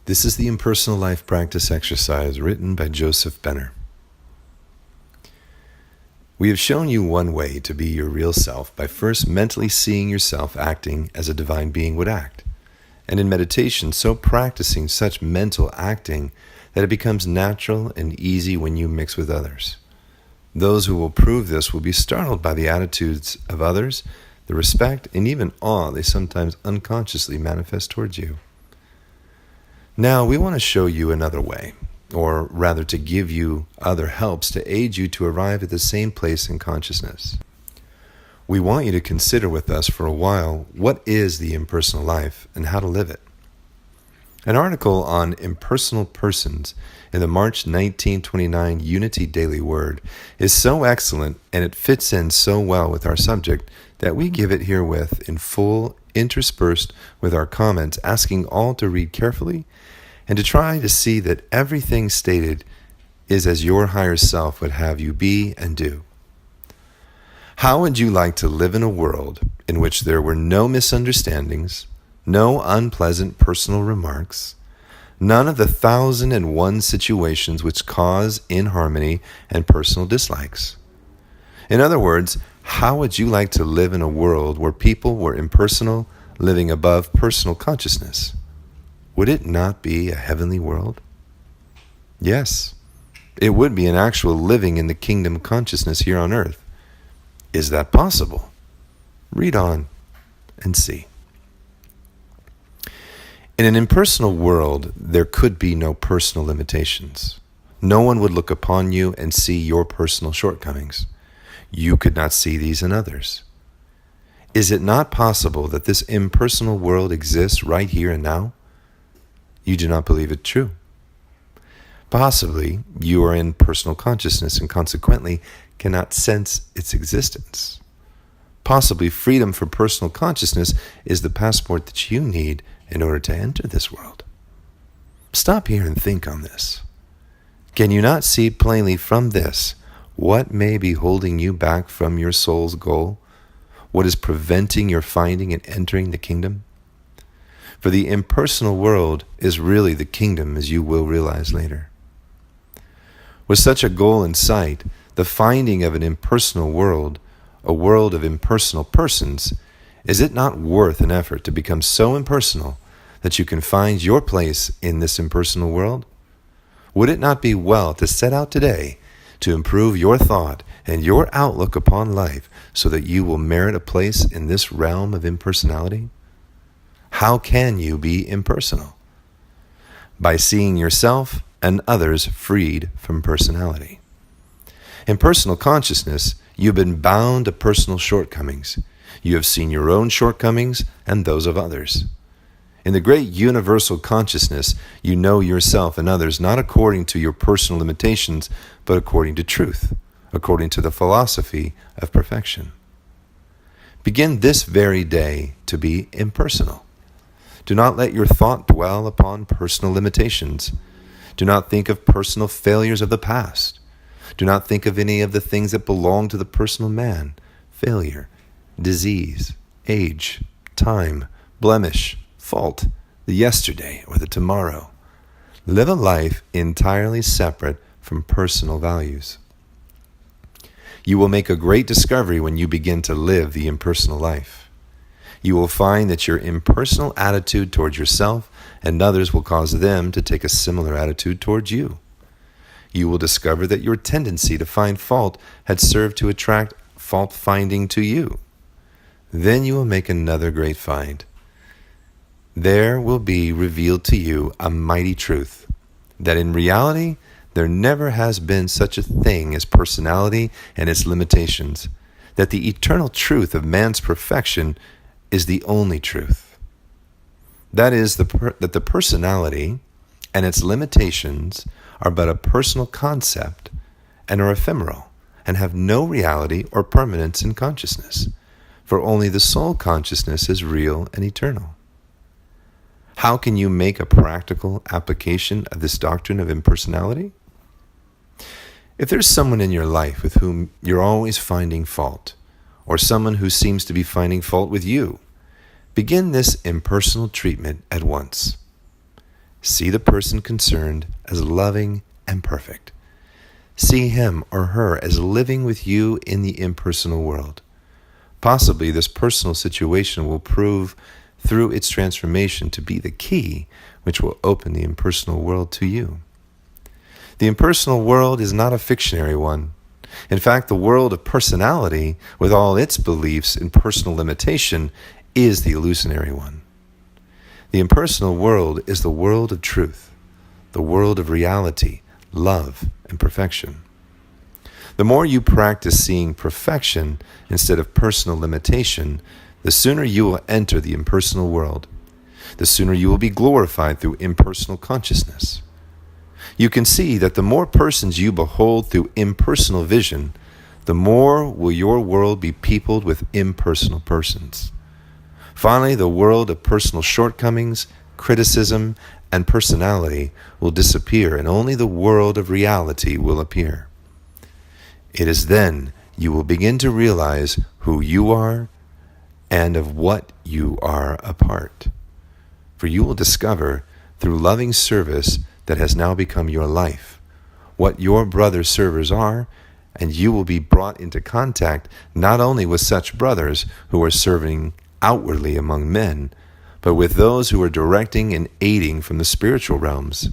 This is the Impersonal Life Practice Exercise written by Joseph Benner. We have shown you one way to be your real self by first mentally seeing yourself acting as a divine being would act, and in meditation so practicing such mental acting that it becomes natural and easy when you mix with others. Those who will prove this will be startled by the attitudes of others, the respect and even awe they sometimes unconsciously manifest towards you. Now, we want to show you another way, or rather to give you other helps to aid you to arrive at the same place in consciousness. We want you to consider with us for a while what is the impersonal life and how to live it. An article on impersonal persons in the March 1929 Unity Daily Word is so excellent and it fits in so well with our subject that we give it herewith in full, interspersed with our comments, asking all to read carefully and to try to see that everything stated is as your higher self would have you be and do. How would you like to live in a world in which there were no misunderstandings, no unpleasant personal remarks, none of the 1,001 situations which cause inharmony and personal dislikes? In other words, how would you like to live in a world where people were impersonal, living above personal consciousness? Would it not be a heavenly world? Yes, it would be an actual living in the kingdom consciousness here on earth. Is that possible? Read on and see. In an impersonal world, there could be no personal limitations. No one would look upon you and see your personal shortcomings. You could not see these in others. Is it not possible that this impersonal world exists right here and now? You do not believe it true. Possibly you are in personal consciousness and consequently cannot sense its existence. Possibly freedom from personal consciousness is the passport that you need in order to enter this world. Stop here and think on this. Can you not see plainly from this what may be holding you back from your soul's goal? What is preventing your finding and entering the kingdom? For the impersonal world is really the kingdom, as you will realize later. With such a goal in sight, the finding of an impersonal world, a world of impersonal persons, is it not worth an effort to become so impersonal that you can find your place in this impersonal world? Would it not be well to set out today to improve your thought and your outlook upon life so that you will merit a place in this realm of impersonality? How can you be impersonal? By seeing yourself and others freed from personality. In personal consciousness, you've been bound to personal shortcomings. You have seen your own shortcomings and those of others. In the great universal consciousness, you know yourself and others not according to your personal limitations, but according to truth, according to the philosophy of perfection. Begin this very day to be impersonal. Do not let your thought dwell upon personal limitations. Do not think of personal failures of the past. Do not think of any of the things that belong to the personal man: failure, disease, age, time, blemish, fault, the yesterday or the tomorrow. Live a life entirely separate from personal values. You will make a great discovery when you begin to live the impersonal life. You will find that your impersonal attitude towards yourself and others will cause them to take a similar attitude towards you. You will discover that your tendency to find fault had served to attract fault-finding to you. Then you will make another great find. There will be revealed to you a mighty truth, that in reality there never has been such a thing as personality and its limitations, that the eternal truth of man's perfection is the only truth. That is, that the personality and its limitations are but a personal concept and are ephemeral and have no reality or permanence in consciousness, for only the soul consciousness is real and eternal. How can you make a practical application of this doctrine of impersonality? If there's someone in your life with whom you're always finding fault, or someone who seems to be finding fault with you, begin this impersonal treatment at once. See the person concerned as loving and perfect. See him or her as living with you in the impersonal world. Possibly this personal situation will prove through its transformation to be the key which will open the impersonal world to you. The impersonal world is not a fictionary one. In fact, the world of personality, with all its beliefs in personal limitation, is the illusionary one. The impersonal world is the world of truth, the world of reality, love, and perfection. The more you practice seeing perfection instead of personal limitation, the sooner you will enter the impersonal world. The sooner you will be glorified through impersonal consciousness. You can see that the more persons you behold through impersonal vision, the more will your world be peopled with impersonal persons. Finally, the world of personal shortcomings, criticism, and personality will disappear, and only the world of reality will appear. It is then you will begin to realize who you are and of what you are a part. For you will discover, through loving service that has now become your life, what your brother servers are, and you will be brought into contact not only with such brothers who are serving outwardly among men, but with those who are directing and aiding from the spiritual realms.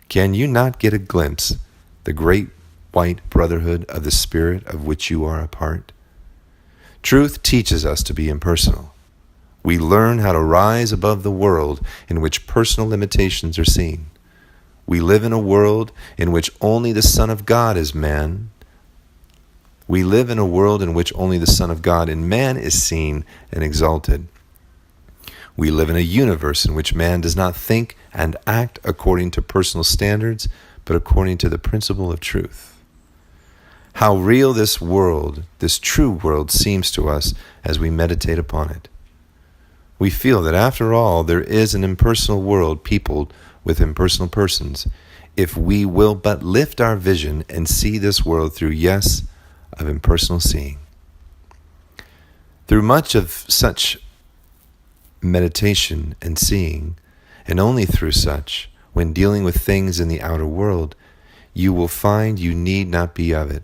Can you not get a glimpse, the great white brotherhood of the Spirit of which you are a part? Truth teaches us to be impersonal. We learn how to rise above the world in which personal limitations are seen. We live in a world in which only the Son of God is man. We live in a world in which only the Son of God in man is seen and exalted. We live in a universe in which man does not think and act according to personal standards, but according to the principle of truth. How real this world, this true world, seems to us as we meditate upon it. We feel that after all, there is an impersonal world peopled with impersonal persons, if we will but lift our vision and see this world through of impersonal seeing. Through much of such meditation and seeing, and only through such, when dealing with things in the outer world, you will find you need not be of it,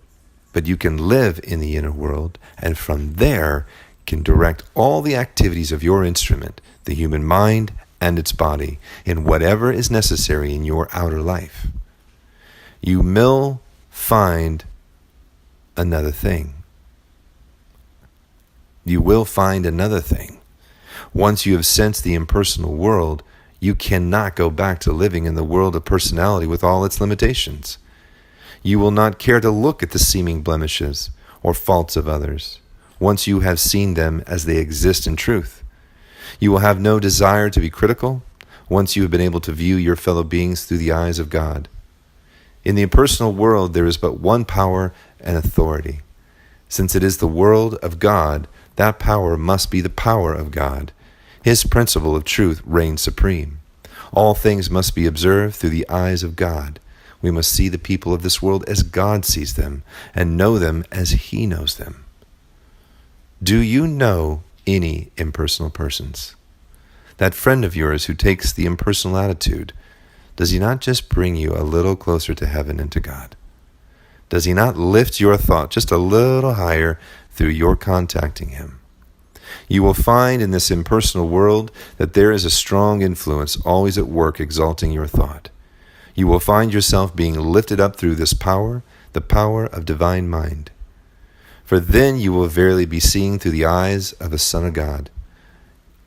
but you can live in the inner world, and from there can direct all the activities of your instrument, the human mind and its body, in whatever is necessary in your outer life. You will find another thing. You will find another thing. Once you have sensed the impersonal world, you cannot go back to living in the world of personality with all its limitations. You will not care to look at the seeming blemishes or faults of others, once you have seen them as they exist in truth. You will have no desire to be critical, once you have been able to view your fellow beings through the eyes of God. In the impersonal world, there is but one power and authority. Since it is the world of God, that power must be the power of God. His principle of truth reigns supreme. All things must be observed through the eyes of God. We must see the people of this world as God sees them, and know them as He knows them. Do you know any impersonal persons? That friend of yours who takes the impersonal attitude, does he not just bring you a little closer to heaven and to God? Does he not lift your thought just a little higher through your contacting him? You will find in this impersonal world that there is a strong influence always at work exalting your thought. You will find yourself being lifted up through this power, the power of divine mind. For then you will verily be seeing through the eyes of a Son of God,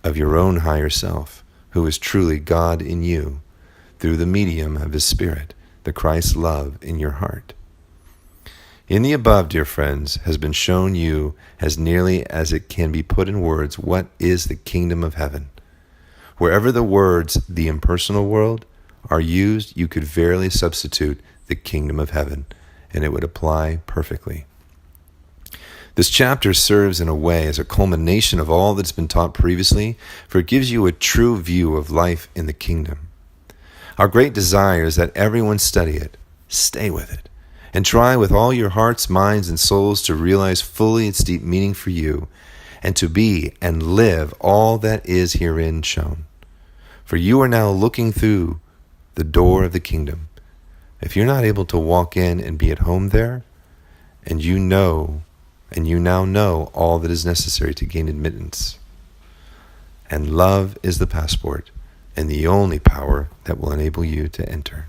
of your own higher self, who is truly God in you, through the medium of His Spirit, the Christ love in your heart. In the above, dear friends, has been shown you, as nearly as it can be put in words, what is the kingdom of heaven. Wherever the words, the impersonal world, are used, you could verily substitute the kingdom of heaven, and it would apply perfectly. This chapter serves in a way as a culmination of all that's been taught previously, for it gives you a true view of life in the kingdom. Our great desire is that everyone study it, stay with it, and try with all your hearts, minds, and souls to realize fully its deep meaning for you, and to be and live all that is herein shown. For you are now looking through the door of the kingdom. If you're not able to walk in and be at home there, and you now know all that is necessary to gain admittance. And love is the passport and the only power that will enable you to enter.